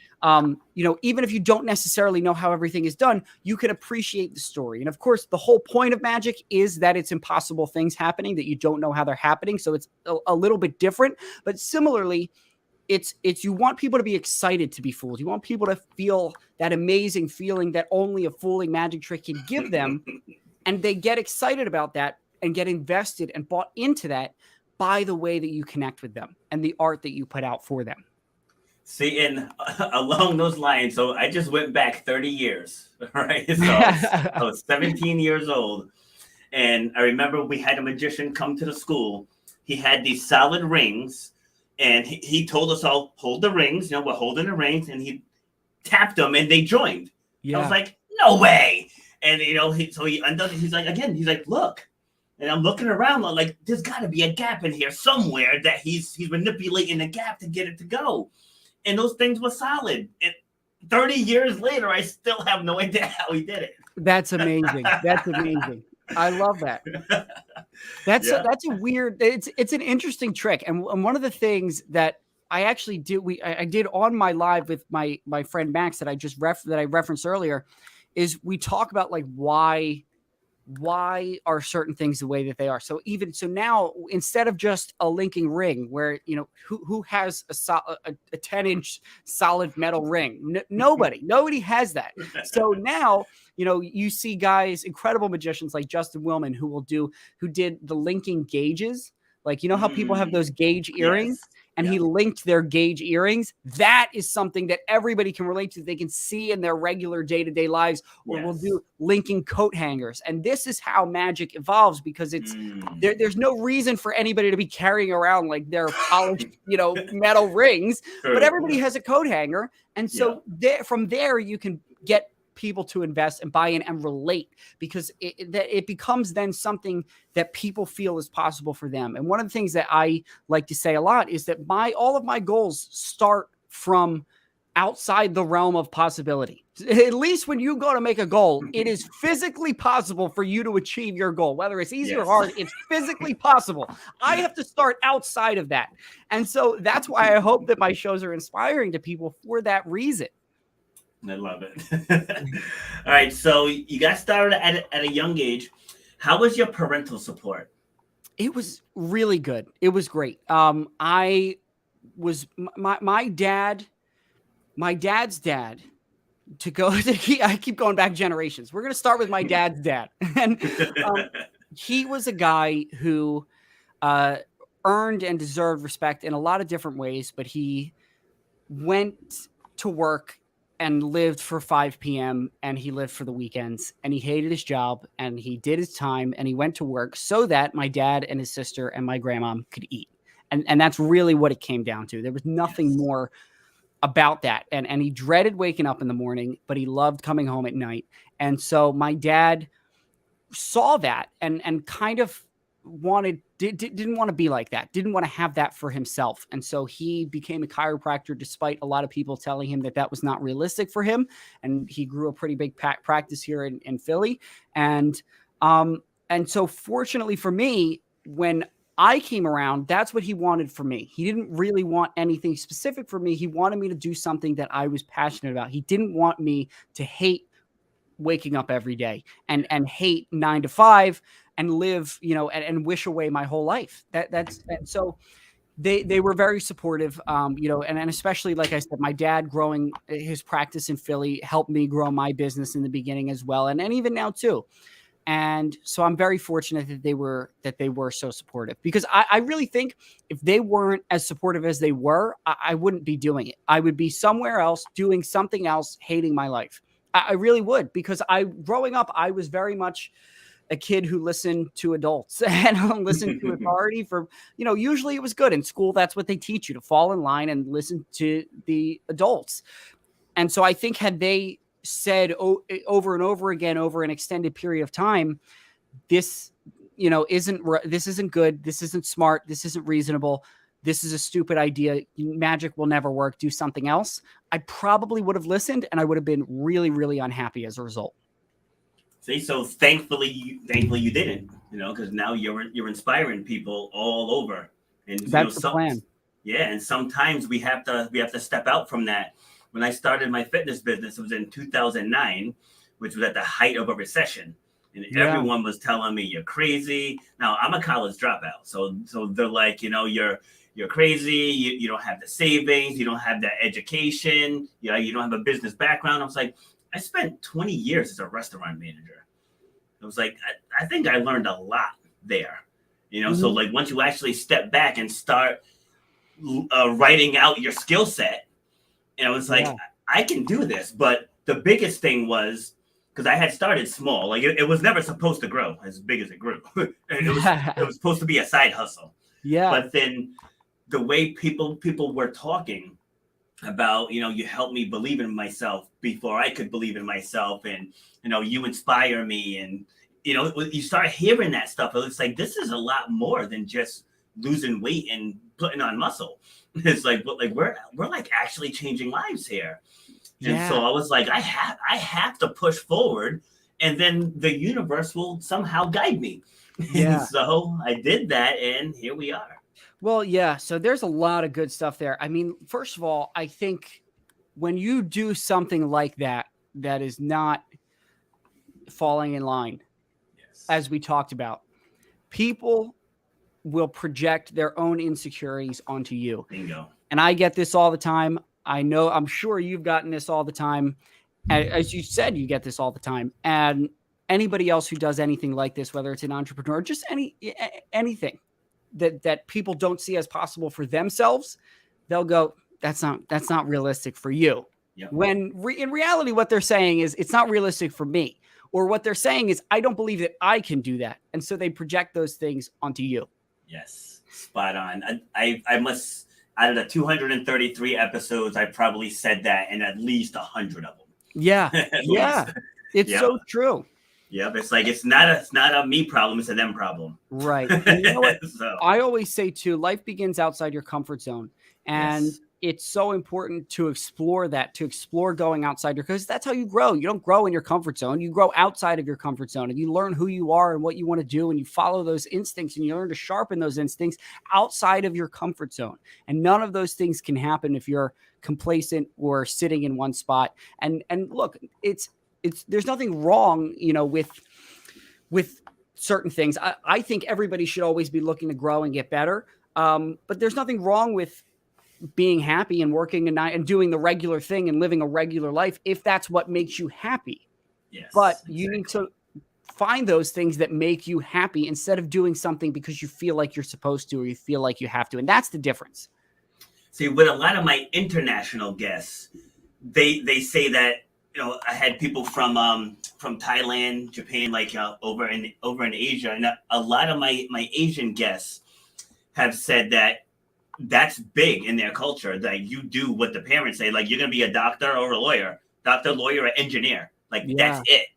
even if you don't necessarily know how everything is done, you can appreciate the story. And of course, the whole point of magic is that it's impossible things happening that you don't know how they're happening. So it's a little bit different. But similarly, it's you want people to be excited to be fooled. You want people to feel that amazing feeling that only a fooling magic trick can give them. And they get excited about that and get invested and bought into that by the way that you connect with them and the art that you put out for them. See, and along those lines, so I just went back 30 years, right? So I was 17 years old. And I remember we had a magician come to the school. He had these solid rings, and he told us all, hold the rings. We're holding the rings, and he tapped them, and they joined. Yeah. I was like, no way. And, he undone it. He's like, look. And I'm looking around like, there's got to be a gap in here somewhere that he's manipulating the gap to get it to go. And those things were solid. And 30 years later, I still have no idea how he did it. That's amazing. That's amazing. I love that. That's a weird, it's an interesting trick. And one of the things that I actually did, I did on my live with my friend Max that I referenced earlier, is we talk about like why are certain things the way that they are. So now, instead of just a linking ring where, who has a 10-inch solid metal ring? Nobody has that. So now, you see guys, incredible magicians like Justin Willman, who did the linking gauges. Like, how people have those gauge earrings? Yes. And he linked their gauge earrings. That is something that everybody can relate to. They can see in their regular day-to-day lives, or we'll do linking coat hangers. And this is how magic evolves, because it's there's no reason for anybody to be carrying around like their polished, metal rings, but everybody has a coat hanger. And so from there, you can get people to invest and buy in and relate, because it becomes then something that people feel is possible for them. And one of the things that I like to say a lot is that all of my goals start from outside the realm of possibility. At least when you go to make a goal, it is physically possible for you to achieve your goal. Whether it's easy or hard, it's physically possible. I have to start outside of that. And so that's why I hope that my shows are inspiring to people for that reason. I love it. All right. So you got started at a young age. How was your parental support? It was really good. It was great. I was my dad's dad I keep going back generations. We're going to start with my dad's dad. And he was a guy who earned and deserved respect in a lot of different ways, but he went to work and lived for 5 p.m. and he lived for the weekends and he hated his job and he did his time and he went to work so that my dad and his sister and my grandma could eat. And that's really what it came down to. There was nothing more about that. And he dreaded waking up in the morning, but he loved coming home at night. And so my dad saw that and kind of didn't want to be like that, didn't want to have that for himself. And so he became a chiropractor despite a lot of people telling him that that was not realistic for him. And he grew a pretty big practice here in Philly. And so fortunately for me, when I came around, that's what he wanted for me. He didn't really want anything specific for me. He wanted me to do something that I was passionate about. He didn't want me to hate waking up every day and hate 9 to 5 and live, and wish away my whole life. And so they were very supportive, and especially, like I said, my dad growing his practice in Philly helped me grow my business in the beginning as well. And even now too. And so I'm very fortunate that they were so supportive, because I really think if they weren't as supportive as they were, I wouldn't be doing it. I would be somewhere else doing something else, hating my life. I really would, because growing up, I was very much a kid who listened to adults and listened to authority for, usually it was good in school. That's what they teach you, to fall in line and listen to the adults. And so I think had they said over and over again, over an extended period of time, this isn't good. This isn't smart. This isn't reasonable. This is a stupid idea. Magic will never work. Do something else. I probably would have listened, and I would have been really, really unhappy as a result. See, so thankfully you didn't, because now you're inspiring people all over. And that's the plan. Yeah, and sometimes we have to step out from that. When I started my fitness business, it was in 2009, which was at the height of a recession. And everyone was telling me, you're crazy. Now, I'm a college dropout. So they're like, you're crazy. You don't have the savings. You don't have that education. You don't have a business background. I was like, I spent 20 years as a restaurant manager. It was like, I think I learned a lot there. So like once you actually step back and start writing out your skill set, and I was like, I can do this. But the biggest thing was, because I had started small, like it was never supposed to grow as big as it grew. It was supposed to be a side hustle. Yeah. But then the way people were talking about, you helped me believe in myself before I could believe in myself. And, you inspire me. And, you start hearing that stuff. It's like, this is a lot more than just losing weight and putting on muscle. It's like, we're like actually changing lives here. And so I was like, I have to push forward, and then the universe will somehow guide me. And so I did that, and here we are. Well, yeah. So there's a lot of good stuff there. I mean, first of all, I think when you do something like that is not falling in line, as we talked about, people will project their own insecurities onto you. Bingo. And I get this all the time. I'm sure you've gotten this all the time. As you said, you get this all the time. And anybody else who does anything like this, whether it's an entrepreneur, just anything that people don't see as possible for themselves, they'll go, that's not realistic for you. Yep. When in reality, what they're saying is, it's not realistic for me. Or what they're saying is, I don't believe that I can do that. And so they project those things onto you. Yes, spot on. I must, out of the 233 episodes, I probably said that in at least 100 of them. Yeah, yeah, it's so true. Yep, it's like it's not a me problem; it's a them problem. Right. And you know what? I always say too, life begins outside your comfort zone, and it's so important to explore going outside because that's how you grow. You don't grow in your comfort zone. You grow outside of your comfort zone, and you learn who you are and what you want to do, and you follow those instincts, and you learn to sharpen those instincts outside of your comfort zone. And none of those things can happen if you're complacent or sitting in one spot. And look, there's nothing wrong, with certain things. I think everybody should always be looking to grow and get better. But there's nothing wrong with being happy and working and doing the regular thing and living a regular life if that's what makes you happy. Yes, but you need to find those things that make you happy instead of doing something because you feel like you're supposed to or you feel like you have to. And that's the difference. See, with a lot of my international guests, they say that, I had people from Thailand, Japan, like over in Asia, and a lot of my Asian guests have said that that's big in their culture, that you do what the parents say, like you're gonna be a doctor or a lawyer, lawyer, or engineer, like that's it.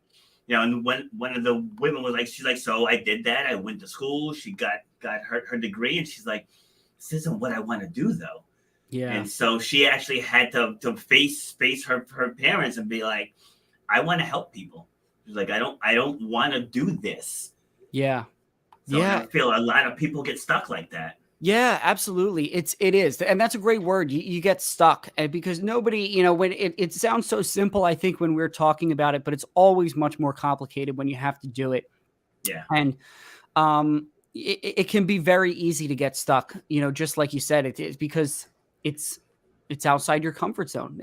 And when one of the women was like, she's like, so I did that. I went to school. She got her degree, and she's like, this isn't what I want to do though. Yeah. And so she actually had to face her parents and be like, I want to help people. She's like, I don't want to do this. Yeah. So I feel a lot of people get stuck like that. Yeah, absolutely. It is. And that's a great word. You get stuck, because nobody, when it sounds so simple, I think, when we're talking about it, but it's always much more complicated when you have to do it. Yeah. And it can be very easy to get stuck, just like you said, it is, because it's outside your comfort zone.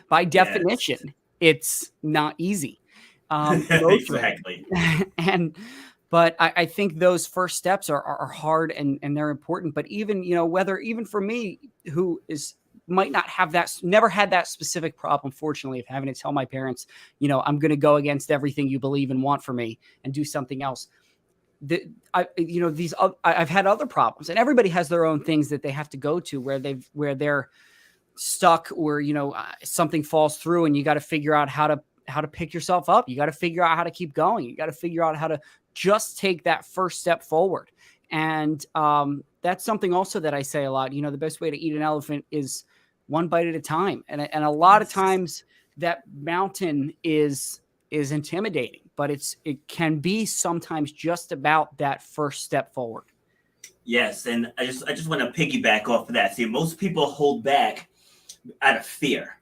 By definition, it's not easy. Exactly. But I think those first steps are hard and they're important. But even, even for me, who might not have never had that specific problem, fortunately, of having to tell my parents, I'm going to go against everything you believe and want for me and do something else. I've had other problems, and everybody has their own things that they have to go to where they're stuck, or, something falls through, and you got to figure out how to pick yourself up. You got to figure out how to keep going. You got to figure out how to just take that first step forward. And that's something also that I say a lot. The best way to eat an elephant is one bite at a time. And a lot of times that mountain is intimidating, but it can be sometimes just about that first step forward. Yes, and I just want to piggyback off of that. See, most people hold back out of fear.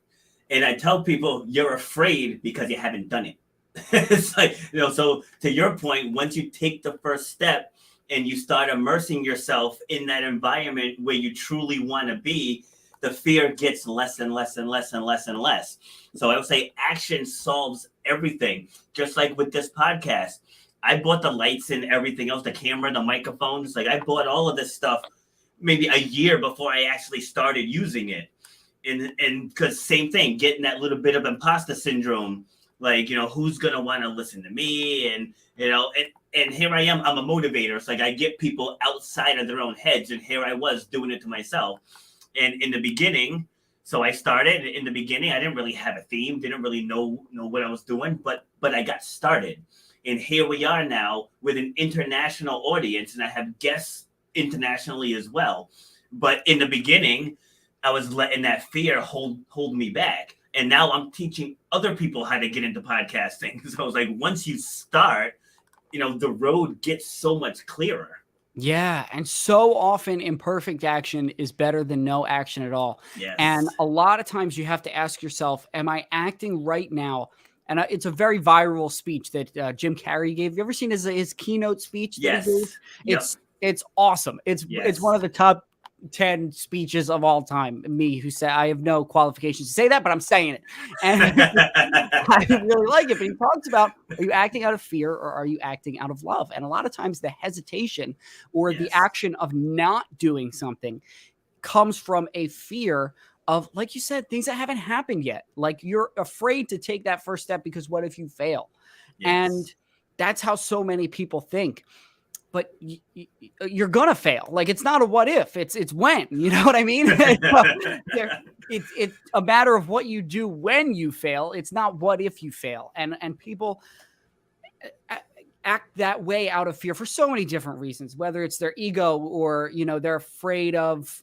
And I tell people, you're afraid because you haven't done it. It's like, so to your point, once you take the first step and you start immersing yourself in that environment where you truly want to be, the fear gets less and less and less and less and less. So I would say action solves everything. Just like with this podcast, I bought the lights and everything else, the camera, the microphones. Like, I bought all of this stuff maybe a year before I actually started using it. And because same thing, getting that little bit of imposter syndrome, like, who's going to want to listen to me? And, and here I am, I'm a motivator. It's like I get people outside of their own heads. And here I was doing it to myself. And in the beginning, so I started in the beginning, I didn't really have a theme, didn't really know what I was doing, but I got started. And here we are now with an international audience, and I have guests internationally as well. But in the beginning, I was letting that fear hold me back. And now I'm teaching other people how to get into podcasting. So I was like, once you start, the road gets so much clearer. Yeah. And so often imperfect action is better than no action at all. Yes. And a lot of times you have to ask yourself, am I acting right now? And it's a very viral speech that Jim Carrey gave. You ever seen his keynote speech? Yes. Yep. It's awesome. It's one of the top 10 speeches of all time. Me, who said, I have no qualifications to say that, but I'm saying it. And I really like it. But he talks about, are you acting out of fear or are you acting out of love? And a lot of times the hesitation or the action of not doing something comes from a fear of, like you said, things that haven't happened yet. Like, you're afraid to take that first step because what if you fail? Yes. And that's how so many people think. But you're going to fail. Like, it's not a what if, it's when, you know what I mean? It's a matter of what you do when you fail. It's not what if you fail. And people act that way out of fear for so many different reasons, whether it's their ego or, they're afraid of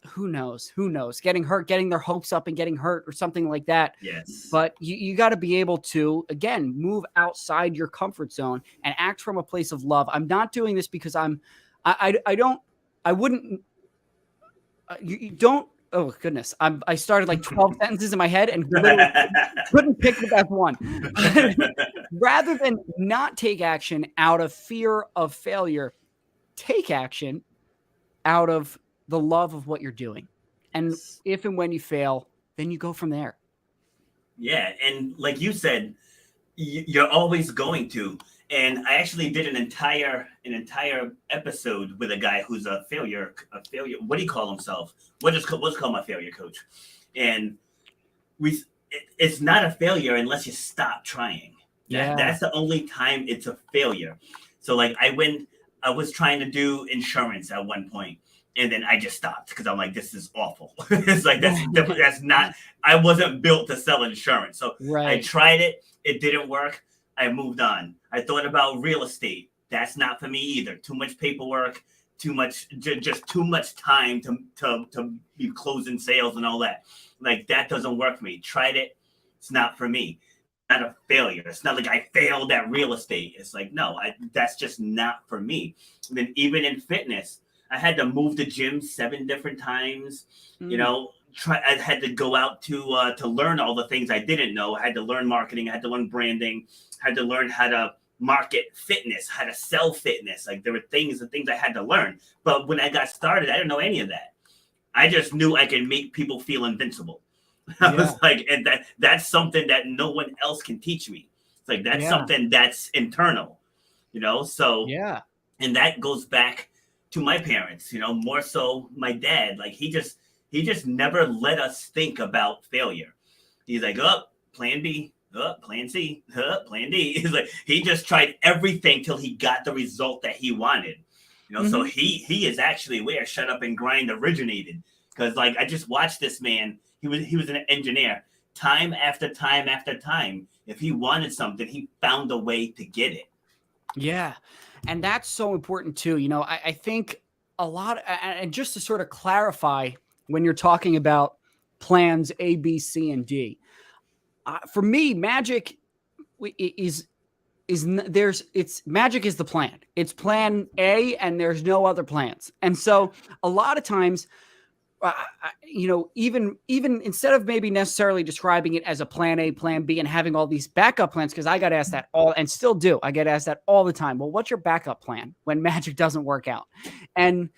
who knows, getting hurt, getting their hopes up and getting hurt or something like that. Yes. But you got to be able to, again, move outside your comfort zone and act from a place of love. I'm not doing this because oh goodness. I started like 12 sentences in my head and couldn't pick the best one. Rather than not take action out of fear of failure, take action out of the love of what you're doing. And if and when you fail, then you go from there. Yeah. And like you said, you're always going to. And I actually did an entire episode with a guy who's a failure. What do you call himself? What's called my failure coach? And it's not a failure unless you stop trying. That's the only time it's a failure. So like I was trying to do insurance at one point, and then I just stopped because I'm like, this is awful. It's like that's not. I wasn't built to sell insurance, so I tried it. It didn't work. I moved on. I thought about real estate. That's not for me either. Too much paperwork. Just too much time to be closing sales and all that. Like that doesn't work for me. Tried it. It's not for me. Not a failure. It's not like I failed at real estate. It's like, no, that's just not for me. And then even in fitness, I had to move the gym 7 different times. You know, I had to go out to learn all the things I didn't know. I had to learn marketing. I had to learn branding. I had to learn how to market fitness, how to sell fitness. Like there were things I had to learn. But when I got started, I didn't know any of that. I just knew I could make people feel invincible. I was like, and that's something that no one else can teach me. It's like that's something that's internal, you know. So and that goes back to my parents, you know, more so my dad. Like he just never let us think about failure. He's like, plan B, plan C, plan D. He's like, he just tried everything till he got the result that he wanted. You know, so he is actually where Shut Up and Grind originated. Because like I just watched this man. He was an engineer. Time after time after time, if he wanted something, he found a way to get it. Yeah. And that's so important too. You know, I think a lot, and just to sort of clarify when you're talking about plans A, B, C, and D, for me, magic magic is the plan. It's plan A and there's no other plans. And so a lot of times, you know, even instead of maybe necessarily describing it as a plan A, plan B, and having all these backup plans, because I got asked that and still do. I get asked that all the time. Well, what's your backup plan when magic doesn't work out? And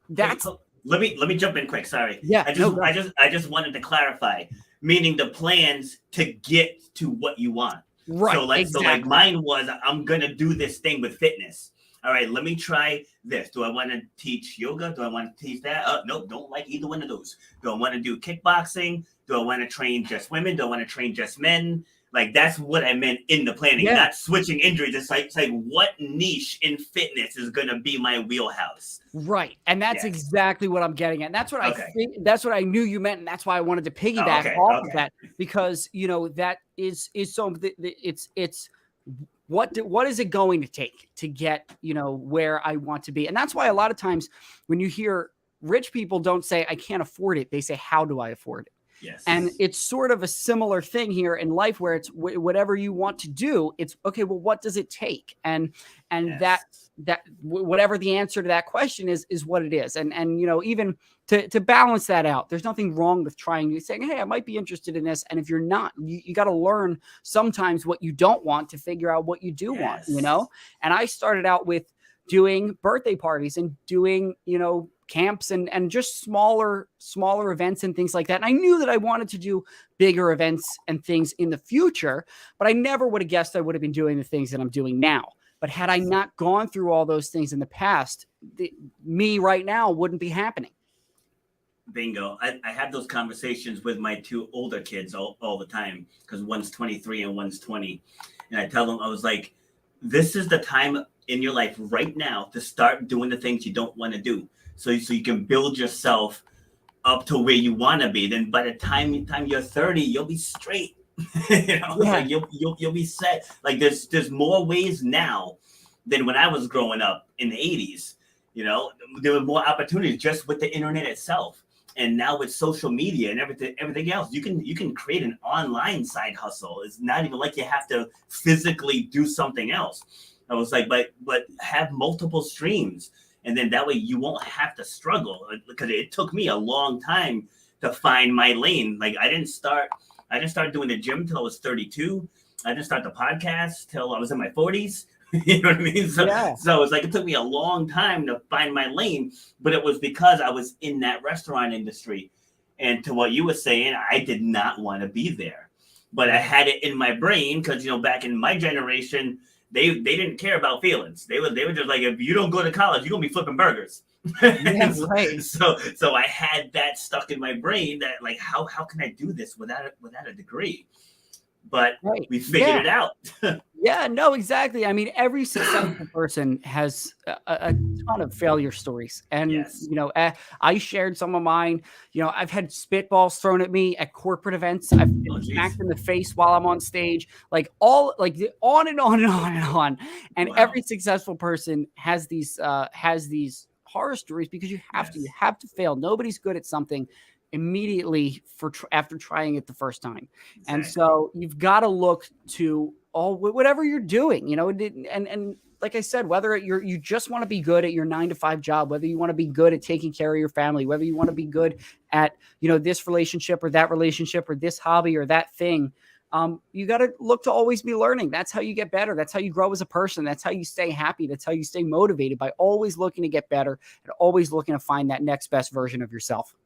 that's let me jump in quick. Sorry. Yeah. I just wanted to clarify, meaning the plans to get to what you want. Right. So like mine was, I'm gonna do this thing with fitness. All right, let me try this. Do I want to teach yoga? Do I want to teach that? Nope, don't like either one of those. Do I want to do kickboxing? Do I want to train just women? Do I want to train just men? Like, that's what I meant in the planning, not switching injuries. It's like what niche in fitness is going to be my wheelhouse? Right. And that's exactly what I'm getting at. And that's what I think. That's what I knew you meant. And that's why I wanted to piggyback off of that, because, you know, that is so it's what is it going to take to get, you know, where I want to be? And that's why a lot of times when you hear rich people don't say, I can't afford it. They say, how do I afford it? Yes. And it's sort of a similar thing here in life where it's whatever you want to do. It's okay. Well, what does it take? And that whatever the answer to that question is what it is. And, you know, even to balance that out, there's nothing wrong with saying, hey, I might be interested in this. And if you're not, you got to learn sometimes what you don't want to figure out what you do want, you know? And I started out with doing birthday parties and doing, you know, camps and just smaller events and things like that. And I knew that I wanted to do bigger events and things in the future, but I never would have guessed I would have been doing the things that I'm doing now. But had I not gone through all those things in the past, me right now wouldn't be happening. Bingo. I have those conversations with my 2 older kids all the time, because one's 23 and one's 20. And I tell them, I was like, this is the time in your life right now to start doing the things you don't want to do. So you can build yourself up to where you want to be. Then by the time you're 30, you'll be straight. You know, like you'll be set. Like there's more ways now than when I was growing up in the 80s. You know, there were more opportunities just with the internet itself. And now with social media and everything else, you can create an online side hustle. It's not even like you have to physically do something else. I was like, but have multiple streams. And then that way you won't have to struggle, because it took me a long time to find my lane. Like I didn't start doing the gym till I was 32. I didn't start the podcast till I was in my 40s. You know what I mean? So it's like it took me a long time to find my lane, but it was because I was in that restaurant industry. And to what you were saying, I did not want to be there. But I had it in my brain because, you know, back in my generation, they didn't care about feelings. They were just like, if you don't go to college, you're gonna be flipping burgers. Yeah, right. So I had that stuck in my brain that like, how can I do this without a degree? But we figured it out. Yeah, no, exactly. I mean, every successful person has a ton of failure stories. And, you know, I shared some of mine. You know, I've had spitballs thrown at me at corporate events. I've been smacked in the face while I'm on stage, like on and on and on and on. And every successful person has these horror stories because you have to fail. Nobody's good at something immediately after trying it the first time. Exactly. And so you've got to look to whatever you're doing, you know, and like I said, whether you just want to be good at your 9-to-5 job, whether you want to be good at taking care of your family, whether you want to be good at, you know, this relationship or that relationship or this hobby or that thing, you got to look to always be learning. That's how you get better. That's how you grow as a person. That's how you stay happy. That's how you stay motivated, by always looking to get better and always looking to find that next best version of yourself.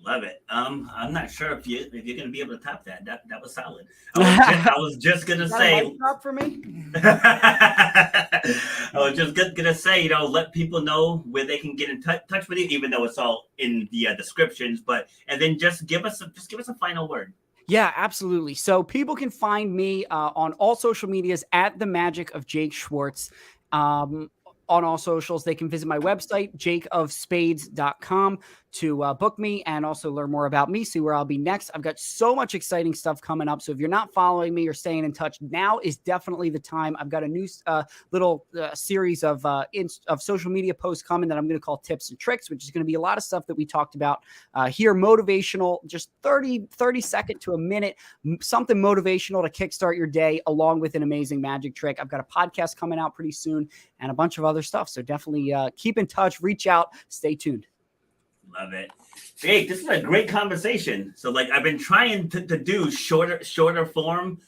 Love it. I'm not sure if you're gonna be able to top that. That was solid. I was just gonna say. Top for me. I was just gonna say, you know, let people know where they can get in touch with you, even though it's all in the descriptions. And then just give us a final word. Yeah, absolutely. So people can find me on all social medias at The Magic of Jake Schwartz. On all socials. They can visit my website, jakeofspades.com, to book me and also learn more about me, see where I'll be next. I've got so much exciting stuff coming up. So if you're not following me or staying in touch, now is definitely the time. I've got a new little series of social media posts coming that I'm going to call Tips and Tricks, which is going to be a lot of stuff that we talked about here, motivational, just 30 second to a minute, something motivational to kickstart your day, along with an amazing magic trick. I've got a podcast coming out pretty soon and a bunch of other stuff. So definitely keep in touch, reach out, stay tuned. Love it. Jake, this is a great conversation. So like, I've been trying to do shorter form,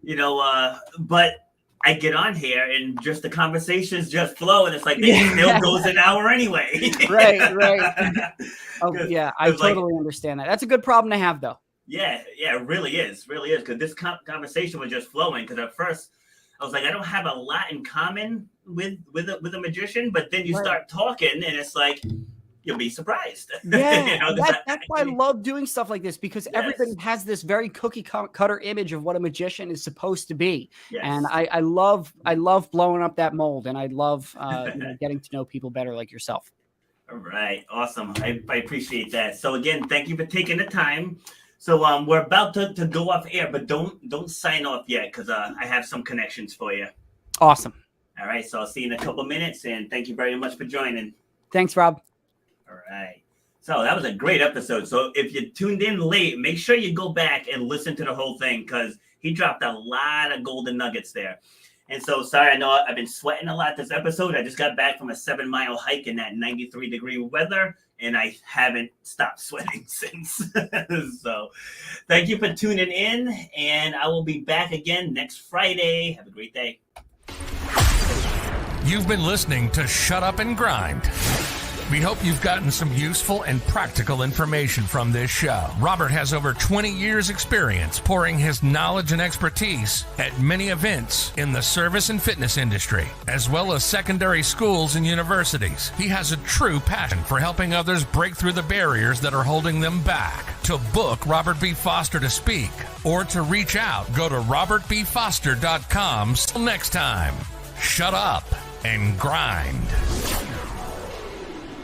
you know, but I get on here and just the conversations just flow, and it's like it still goes an hour anyway. Right. Oh yeah, I totally understand that. That's a good problem to have, though. Yeah, it really is. Because this conversation was just flowing. Because at first I was like, I don't have a lot in common with a magician, but then you start talking, and it's like, you'll be surprised. Yeah, you know, that's why I love doing stuff like this, because everybody has this very cookie cutter image of what a magician is supposed to be. Yes. And I love blowing up that mold, and I love getting to know people better like yourself. All right. Awesome. I appreciate that. So again, thank you for taking the time. So we're about to go off air, but don't sign off yet, because I have some connections for you. Awesome. All right. So I'll see you in a couple minutes, and thank you very much for joining. Thanks, Rob. All right. So that was a great episode. So if you tuned in late, make sure you go back and listen to the whole thing, because he dropped a lot of golden nuggets there. And so, sorry, I know I've been sweating a lot this episode. I just got back from a 7-mile hike in that 93-degree weather, and I haven't stopped sweating since. So thank you for tuning in, and I will be back again next Friday. Have a great day. You've been listening to Shut Up and Grind. We hope you've gotten some useful and practical information from this show. Robert has over 20 years experience pouring his knowledge and expertise at many events in the service and fitness industry, as well as secondary schools and universities. He has a true passion for helping others break through the barriers that are holding them back. To book Robert B. Foster to speak or to reach out, go to robertbfoster.com. Till next time, shut up and grind.